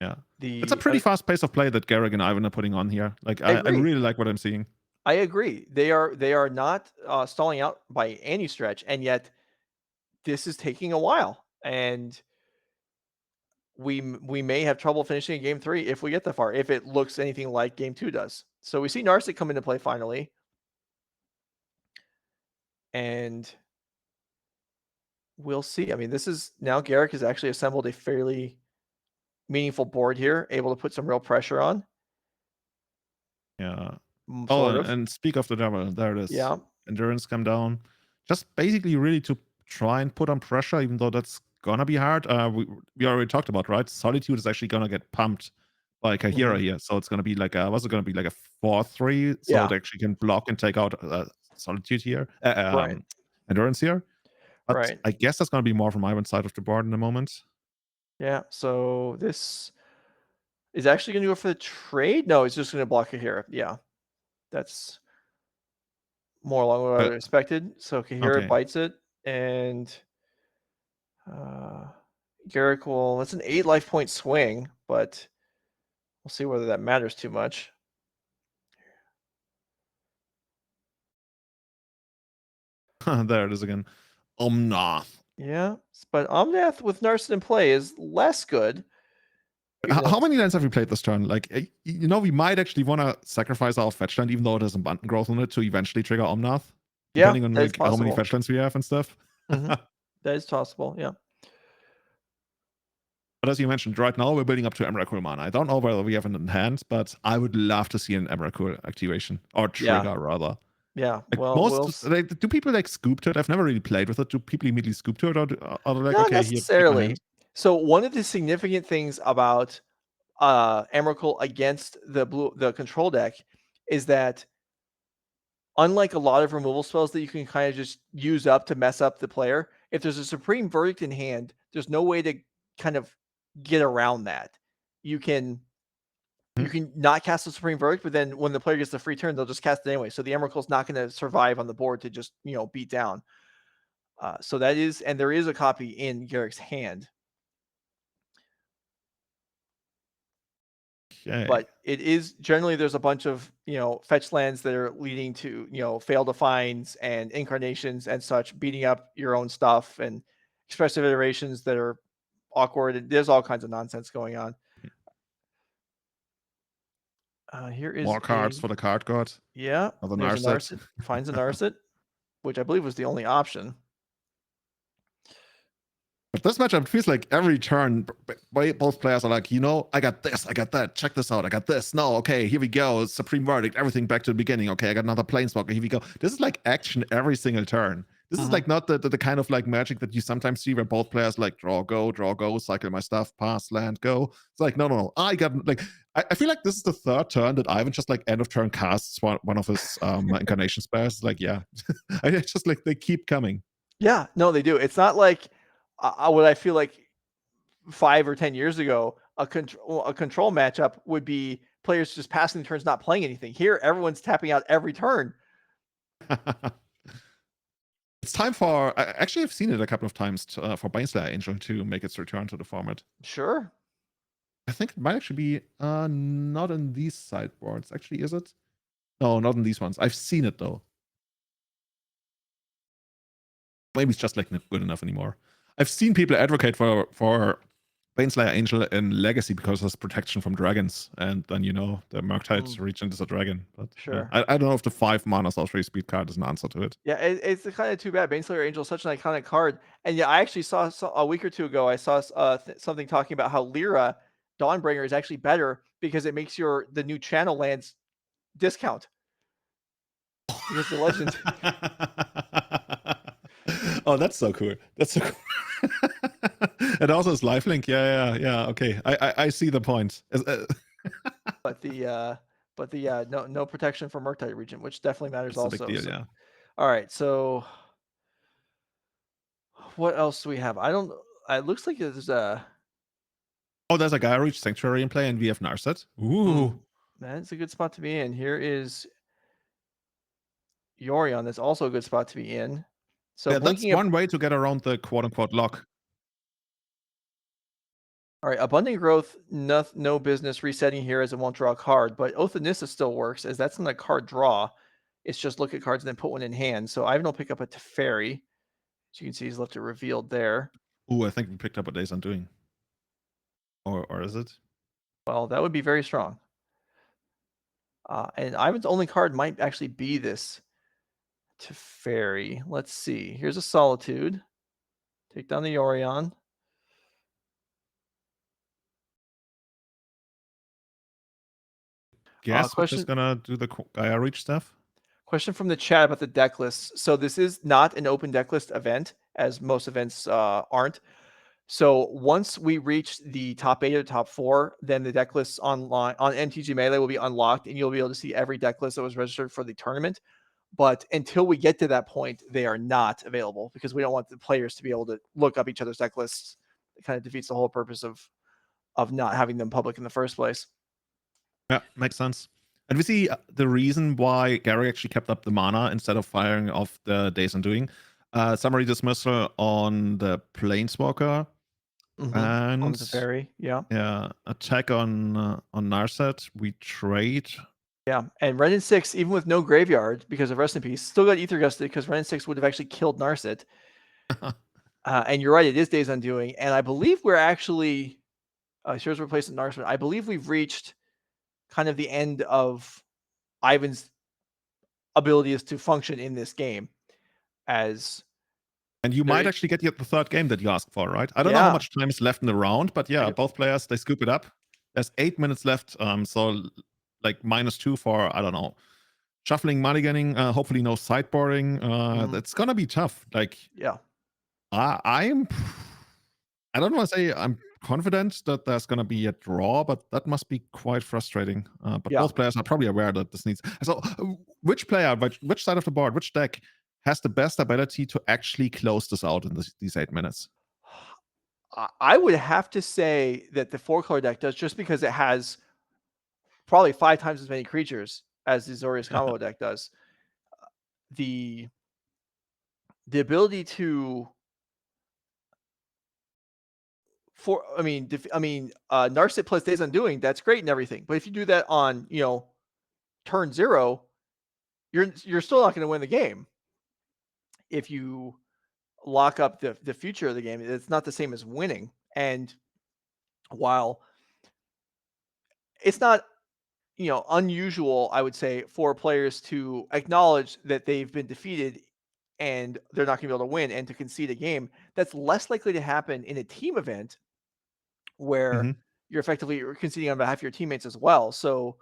S2: Yeah. It's a
S1: The
S2: pretty fast pace of play that Gerrick and Ivan are putting on here. Like
S1: I
S2: I
S1: agree.
S2: really like what I'm seeing.
S1: I agree. They are not stalling out by any stretch, and yet this is taking a while, and we may have trouble finishing game 3 if we get that far, if it looks anything like game 2 does. So we see Narset come into play finally, and we'll see. I mean, this is now Gerrick has actually assembled a fairly meaningful board here, able to put some real pressure on,
S2: Yeah. Oh,
S1: sort of.
S2: and speak of the devil, there it is.
S1: Yeah.
S2: Endurance come down. Just basically really to try and put on pressure, even though that's gonna be hard. We already talked about, right? Solitude is actually gonna get pumped by Kahira here, so it's gonna be like what's it gonna be, like a 4-3, so
S1: Yeah.
S2: it actually can block and take out Solitude here,
S1: Right.
S2: Endurance here. But
S1: Right.
S2: I guess that's gonna be more from Ivan's side of the board in a moment.
S1: Yeah. So this is actually going to go for the trade. No, he's just going to block Kahira. Yeah, that's more along what I would have expected. So Kahira
S2: Okay.
S1: bites it, and Gerrick will. That's an 8 life point swing, but we'll see whether that matters too much.
S2: There it is again. Omnath.
S1: Yeah, but Omnath with Narset in play is less good.
S2: How many lands have we played this turn? Like, we might actually want to sacrifice our fetch land, even though it has abundant growth on it, to eventually trigger Omnath, depending on like how many fetch lands we have and stuff.
S1: That is possible, yeah.
S2: But as you mentioned, right now we're building up to Emrakul mana. I don't know whether we have it in hand, but I would love to see an Emrakul activation or trigger rather.
S1: Yeah,
S2: Like
S1: well,
S2: do people like scoop to it? I've never really played with it. Do people immediately scoop to it, or are they like,
S1: not
S2: okay, here, take my
S1: necessarily.
S2: hand?
S1: So one of the significant things about Emrakul against the control deck is that unlike a lot of removal spells that you can kind of just use up to mess up the player, if there's a Supreme Verdict in hand, there's no way to kind of get around that. You can not cast a Supreme Verdict, but then when the player gets the free turn, they'll just cast it anyway. So the Emrakul's not going to survive on the board to just beat down. So that is, and there is a copy in Gerrick's hand.
S2: Okay.
S1: But it is generally there's a bunch of fetch lands that are leading to failed defines and incarnations and such, beating up your own stuff and expressive iterations that are awkward. And there's all kinds of nonsense going on. Here is
S2: More cards for the card god.
S1: Yeah, there's a Narset. Finds a Narset, which I believe was the only option.
S2: But this matchup feels like every turn, both players are like, I got this, I got that, check this out, I got this. No, okay, here we go. Supreme Verdict, everything back to the beginning. Okay, I got another Planeswalker, here we go. This is like action every single turn. This is like not the kind of like magic that you sometimes see where both players like draw, go, cycle my stuff, pass, land, go. It's like, no. I got like, I feel like this is the third turn that Ivan just like end of turn casts one of his incarnation spells. Like, yeah, I just like, they keep coming.
S1: Yeah, no, they do. It's not like what I feel like 5 or 10 years ago, a control matchup would be players just passing turns, not playing anything. Here, everyone's tapping out every turn.
S2: It's time for. Actually, I've seen it a couple of times for Baneslayer Angel to make its return to the format.
S1: Sure.
S2: I think it might actually be not in these sideboards. Actually, is it? No, not in these ones. I've seen it though. Maybe it's just like not good enough anymore. I've seen people advocate for Baneslayer Angel in Legacy because there's protection from dragons, and then the Murktide Regent is a dragon. But
S1: sure,
S2: I don't know if the 5 mana sorcery speed card is an answer to it.
S1: Yeah, it's kind of too bad. Baneslayer Angel is such an iconic card, and yeah, I actually saw a week or two ago. I saw something talking about how Lyra Dawnbringer is actually better because it makes the new channel lands discount. Because the legend.
S2: Oh, that's so cool. That's so cool. And also it's lifelink. Yeah. Okay, I see the point.
S1: But no protection for Murktide Regent, which definitely matters
S2: That's
S1: also.
S2: A big deal, yeah.
S1: All right, so what else do we have? It looks like there's a.
S2: Oh, there's a Gaia Reach Sanctuary in play, and we have Narset. Ooh.
S1: That's a good spot to be in. Here is Yorion. That's also a good spot to be in. So
S2: yeah, that's one way to get around the quote-unquote lock.
S1: All right, Abundant Growth, no business resetting here as it won't draw a card, but Oath of Nissa still works as that's not a card draw. It's just look at cards and then put one in hand. So Ivan will pick up a Teferi. As you can see, he's left it revealed there.
S2: Ooh, I think we picked up a Days Undoing. Or is it?
S1: Well, that would be very strong. And Ivan's only card might actually be this Teferi. Let's see. Here's a Solitude. Take down the Yorion.
S2: Guess we're just gonna do the Gaia Reach stuff.
S1: Question from the chat about the deck list. So this is not an open deck list event, as most events aren't. So once we reach the top 8 or top 4, then the deck lists online on MTG Melee will be unlocked, and you'll be able to see every deck list that was registered for the tournament. But until we get to that point, they are not available because we don't want the players to be able to look up each other's deck lists. It kind of defeats the whole purpose of not having them public in the first place.
S2: Yeah, makes sense. And we see the reason why Gary actually kept up the mana instead of firing off the Days Undoing. Summary dismissal on the Planeswalker,
S1: On the
S2: and
S1: Teferi, yeah.
S2: attack on Narset. We trade.
S1: Yeah, and Ren 6, even with no graveyard because of Rest in Peace, still got Ether Gusted because Ren 6 would have actually killed Narset. And you're right, it is Days Undoing. And I believe we're actually, here's replacement Narset. I believe we've reached kind of the end of Ivan's abilities to function in this game as.
S2: And you might actually get the third game that you asked for, right? I don't know how much time is left in the round, but yeah, both players, they scoop it up. There's 8 minutes left, so like -2 for, I don't know, shuffling, mulliganing, hopefully no sideboarding. It's gonna be tough. Like,
S1: yeah,
S2: I don't want to say I'm confident that there's gonna be a draw, but that must be quite frustrating. But both players are probably aware that this needs. So, which player, which side of the board, which deck has the best ability to actually close this out in these 8 minutes?
S1: I would have to say that the 4-color deck does, just because it has probably 5 times as many creatures as the Azorius combo deck does. The ability to Narset plus Days Undoing, that's great and everything. But if you do that on, turn 0, you're still not going to win the game. If you lock up the future of the game, it's not the same as winning. And while it's not, unusual, I would say, for players to acknowledge that they've been defeated and they're not going to be able to win and to concede a game, that's less likely to happen in a team event where you're effectively conceding on behalf of your teammates as well. So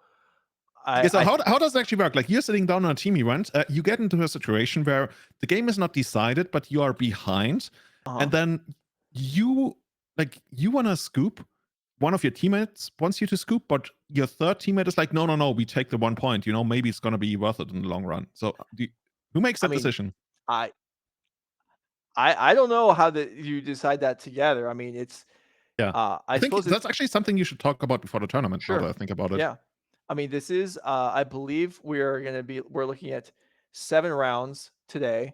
S2: So how does it actually work? Like, you're sitting down on a team event, you get into a situation where the game is not decided, but you are behind, and then you want to scoop. One of your teammates wants you to scoop, but your third teammate is like, no, we take the 1 point. Maybe it's gonna be worth it in the long run. So, who makes that decision?
S1: I don't know how you decide that together. I mean, it's
S2: I think
S1: suppose
S2: that's actually something you should talk about before the tournament.
S1: Sure.
S2: Now that I think about it.
S1: Yeah. I mean, this is, I believe we're looking at 7 rounds today.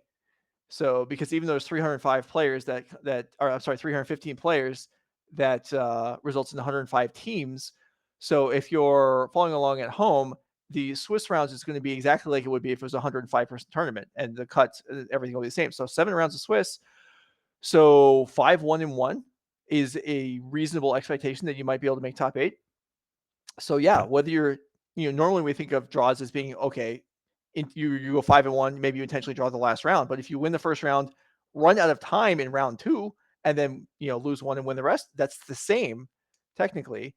S1: So, because even though there's 305 players or I'm sorry, 315 players, that results in 105 teams. So if you're following along at home, the Swiss rounds is going to be exactly like it would be if it was a 105-person tournament, and the cuts, everything will be the same. So 7 rounds of Swiss. So 5-1-1 is a reasonable expectation that you might be able to make top 8. So yeah, whether you're, normally we think of draws as being okay. You go 5-1, maybe you intentionally draw the last round. But if you win the first round, run out of time in round 2, and then lose 1 and win the rest, that's the same technically.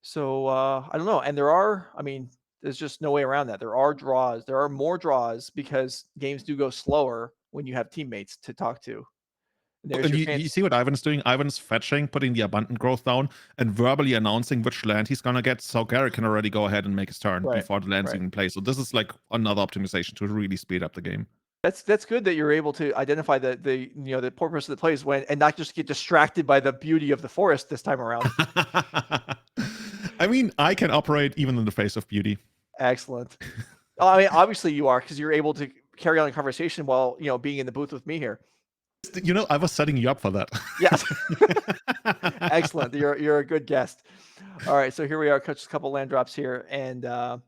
S1: So I don't know. And there's just no way around that. There are draws. There are more draws because games do go slower when you have teammates to talk to.
S2: And you see what Ivan's doing? Ivan's fetching, putting the abundant growth down, and verbally announcing which land he's gonna get, so Gerrick can already go ahead and make his turn before the land's even in play. So this is like another optimization to really speed up the game.
S1: That's good that you're able to identify the purpose of the plays and not just get distracted by the beauty of the forest this time around.
S2: I mean, I can operate even in the face of beauty.
S1: Excellent. I mean, obviously you are, because you're able to carry on a conversation while being in the booth with me here.
S2: I was setting you up for that.
S1: Yes. Excellent. You're a good guest. All right, so here we are. Just a couple land drops here, and a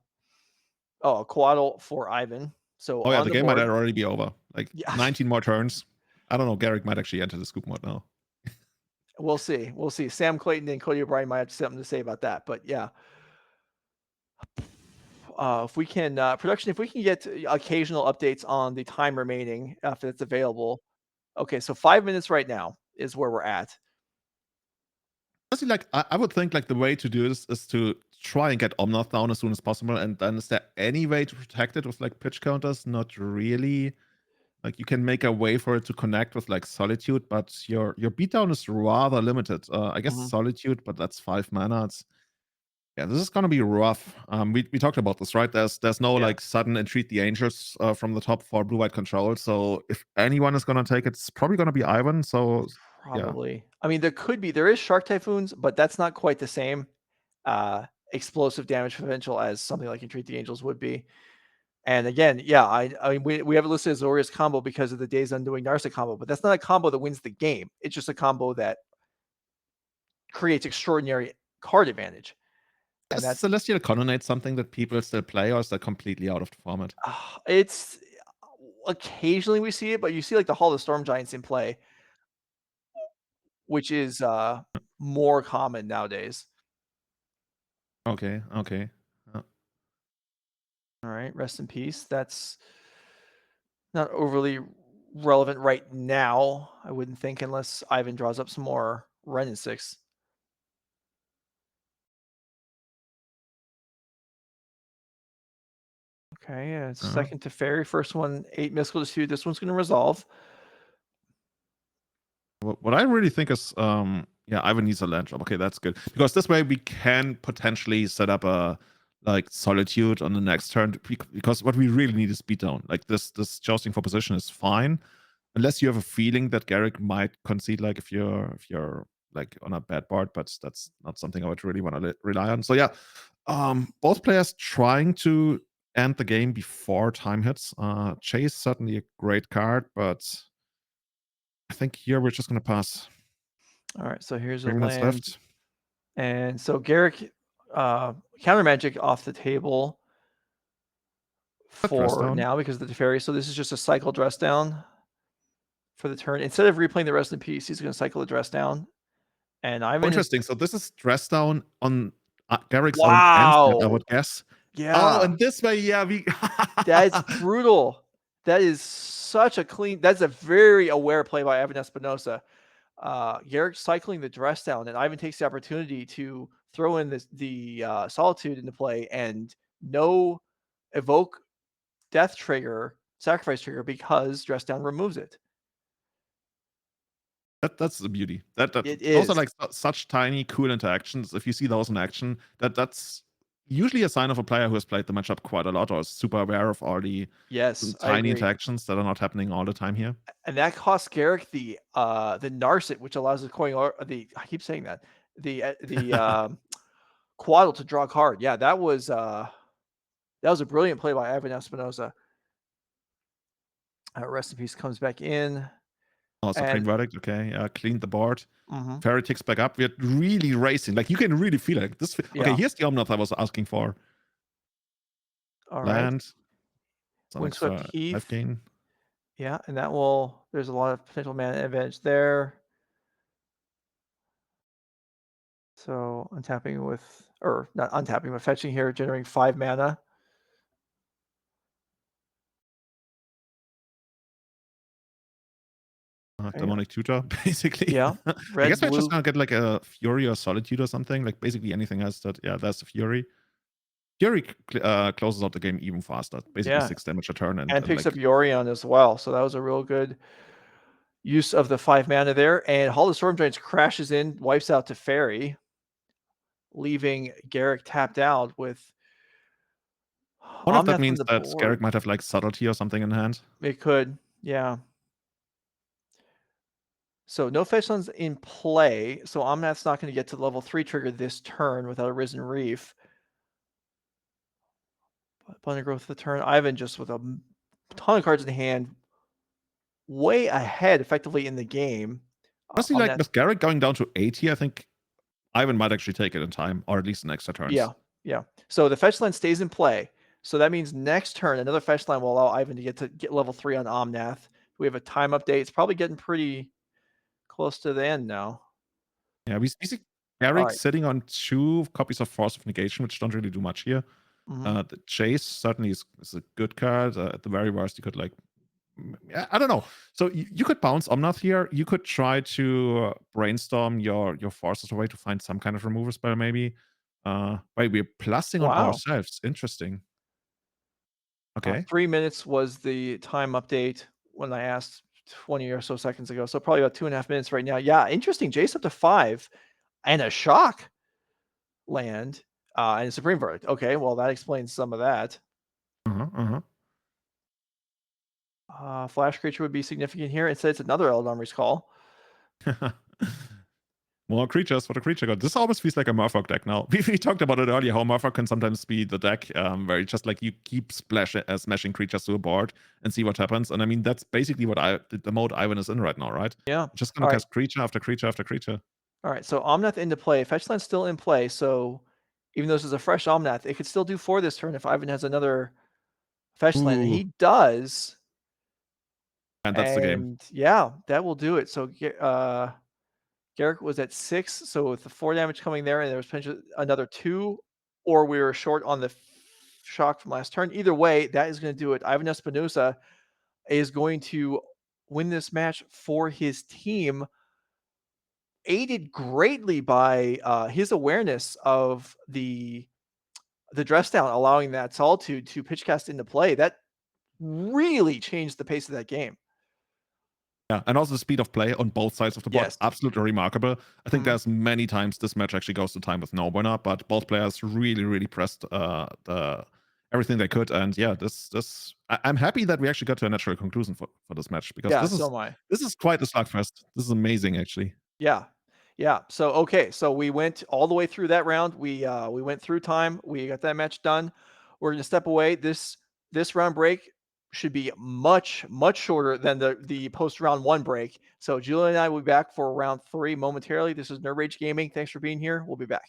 S1: Coatl for Ivan. So
S2: the game might already be over. Like 19 more turns. I don't know. Gerrick might actually enter the scoop mode now.
S1: We'll see. Sam Clayton and Cody O'Brien might have something to say about that, but yeah. If we can production, if we can get occasional updates on the time remaining, if it's available. Okay, so 5 minutes right now is where we're at.
S2: Honestly, like, I would think like the way to do this is to try and get Omnath down as soon as possible, and then is there any way to protect it with like pitch counters? Not really. Like you can make a way for it to connect with like Solitude, but your beatdown is rather limited. I guess
S1: Mhm.
S2: Solitude, but that's 5 mana. It's Yeah, this is gonna be rough. We talked about this, right? There's no
S1: Yeah,
S2: like sudden entreat the angels from the top for blue white control. So if anyone is gonna take it, it's probably gonna be Ivan. So yeah,
S1: probably. I mean, there is Shark Typhoons, but that's not quite the same uh, explosive damage potential as something like Entreat the Angels would be. And again, yeah, I mean, we have it listed as Azorius combo because of the Days Undoing Narset combo, but that's not a combo that wins the game. It's just a combo that creates extraordinary card advantage. And
S2: is
S1: that's
S2: Celestial Colonnade something that people still play, or is that completely out of the format?
S1: it's occasionally we see it, but you see like the Hall of Storm Giants in play, which is more common nowadays.
S2: Okay, okay.
S1: All right, rest in peace. That's not overly relevant right now, I wouldn't think, unless Ivan draws up some more Ren and 6. Okay, yeah,
S2: Uh,
S1: second to Fairy. First one, 8 Mystical Dispute. This one's going to resolve.
S2: what I really think is, yeah, Ivan needs a land drop. Okay, that's good because this way we can potentially set up a like Solitude on the next turn because what we really need is beatdown. Like this jousting for position is fine unless you have a feeling that Gerrick might concede. Like if you're like on a bad board, but that's not something I would really want to rely on. So yeah, both players trying to end the game before time hits. Chase certainly a great card, but I think here we're just gonna pass.
S1: All right, so here's a
S2: 3 minutes
S1: land.
S2: left.
S1: And so Gerrick, counter magic off the table
S2: Dress
S1: for
S2: down.
S1: now because of the Teferi. So this is just a cycle dress down for the turn. Instead of replaying the rest in peace, he's going to cycle the dress down. And
S2: Oh,
S1: Ivan is
S2: interesting. So this is dress down on Garrick's own end step, I
S1: wow.
S2: would guess. Oh,
S1: Yeah,
S2: and this way, yeah, we.
S1: that's brutal. That is such a clean. That's a very aware play by Ivan Espinosa. Gerrick cycling the dress down, and Ivan takes the opportunity to throw in the solitude into play and no evoke death trigger, sacrifice trigger because dress down removes it.
S2: That's the beauty. That
S1: It
S2: those are
S1: is.
S2: like such tiny, cool interactions. If you see those in action, that's usually a sign of a player who has played the matchup quite a lot or is super aware of all the
S1: Yes, I
S2: tiny
S1: agree.
S2: interactions that are not happening all the time here.
S1: And that costs Gerrick the Narset, which allows the coin or the I keep saying that the Quaddle to draw a card. Yeah, that was a brilliant play by Ivan Espinosa. Rest in peace comes back in,
S2: Oh, Supreme
S1: and
S2: Verdict. Okay, cleaned the board.
S1: mhm,
S2: Ferry ticks back up. We're really racing. Like you can really feel it. This. Okay,
S1: yeah,
S2: here's the Omnath I was asking for.
S1: all right.
S2: Land. Some
S1: Windswept
S2: extra life
S1: Heath,
S2: gain.
S1: yeah, and that will. There's a lot of potential mana advantage there. So untapping with, or not untapping, but fetching here, generating 5 mana. Okay,
S2: Demonic Tutor, basically.
S1: yeah,
S2: I
S1: red,
S2: guess we're just
S1: blue.
S2: gonna get like a Fury or Solitude or something. Like basically anything else that, yeah, that's the Fury. Fury closes out the game even faster. Basically
S1: Yeah,
S2: 6 damage a turn
S1: and
S2: and
S1: picks
S2: like
S1: up Yorion as well. So that was a real good use of the 5 mana there. And Hall of Storm Giants crashes in, wipes out to Fairy, leaving Gerrick tapped out with
S2: I wonder if that
S1: Omnath on
S2: means
S1: the
S2: that
S1: board.
S2: Garrick might have like Subtlety or something in hand.
S1: It could, yeah. So no fetch lands in play. So Omnath's not going to get to level 3 trigger this turn without a Risen Reef. Abundant Growth of the turn. Ivan just with a ton of cards in hand, way ahead effectively in the game.
S2: Honestly,
S1: On
S2: like
S1: that,
S2: with Garrick going down to 80, I think Ivan might actually take it in time, or at least in extra turns.
S1: yeah, yeah. So the fetch line stays in play. So that means next turn another fetch line will allow Ivan to get level 3 on Omnath. We have a time update. It's probably getting pretty close to the end now.
S2: Yeah, we see
S1: All
S2: Garrick
S1: right.
S2: sitting on 2 copies of Force of Negation, which don't really do much here.
S1: Mhm.
S2: The Chase certainly is a good card. At the very worst, you could like, I don't know. So you could bounce Omnath here. You could try to brainstorm your forces away to find some kind of removal spell, maybe. Wait, we're plussing on
S1: Wow.
S2: ourselves. Interesting. Okay.
S1: 3 minutes was the time update. when I asked 20 or so seconds ago. So probably about 2.5 minutes right now. Yeah, interesting. Jace up to 5 and a shock land and a supreme verdict. Okay, well that explains some of that. Flash creature would be significant here. Instead, it's another Eldamri's Call.
S2: More creatures for the creature god. This almost feels like a Murfolk deck now. We talked about it earlier, how Murfolk can sometimes be the deck where it's just like you keep smashing creatures to a board and see what happens. And I mean, that's basically what the mode Ivan is in right now, right?
S1: Yeah.
S2: Just gonna cast creature after creature after creature.
S1: All right, so Omnath into play. Fetchland's still in play, so even though this is a fresh Omnath, it could still do 4 this turn if Ivan has another Fetchland, and he does.
S2: And that's the game.
S1: And yeah, that will do it. So Gerrick was at 6, so with the 4 damage coming there, and there was potentially another 2, or we were short on the shock from last turn. Either way, that is going to do it. Ivan Espinosa is going to win this match for his team, aided greatly by his awareness of the dress down, allowing that Solitude to pitch cast into play. That really changed the pace of that game.
S2: Yeah, and also the speed of play on both sides of the board,
S1: Yes.
S2: absolutely remarkable. I think there's many times this match actually goes to time with no winner, but both players really pressed everything they could. And yeah, I'm happy that we actually got to a natural conclusion for this match, because
S1: Yeah, so am I.
S2: this is quite a slugfest. This is amazing, actually.
S1: Yeah. Yeah. So okay, so we went all the way through that round. We went through time. We got that match done. We're gonna step away. This round break should be much shorter than the post round 1 break. So Julian and I will be back for round 3 momentarily. This is Nerd Rage Gaming. Thanks for being here. We'll be back.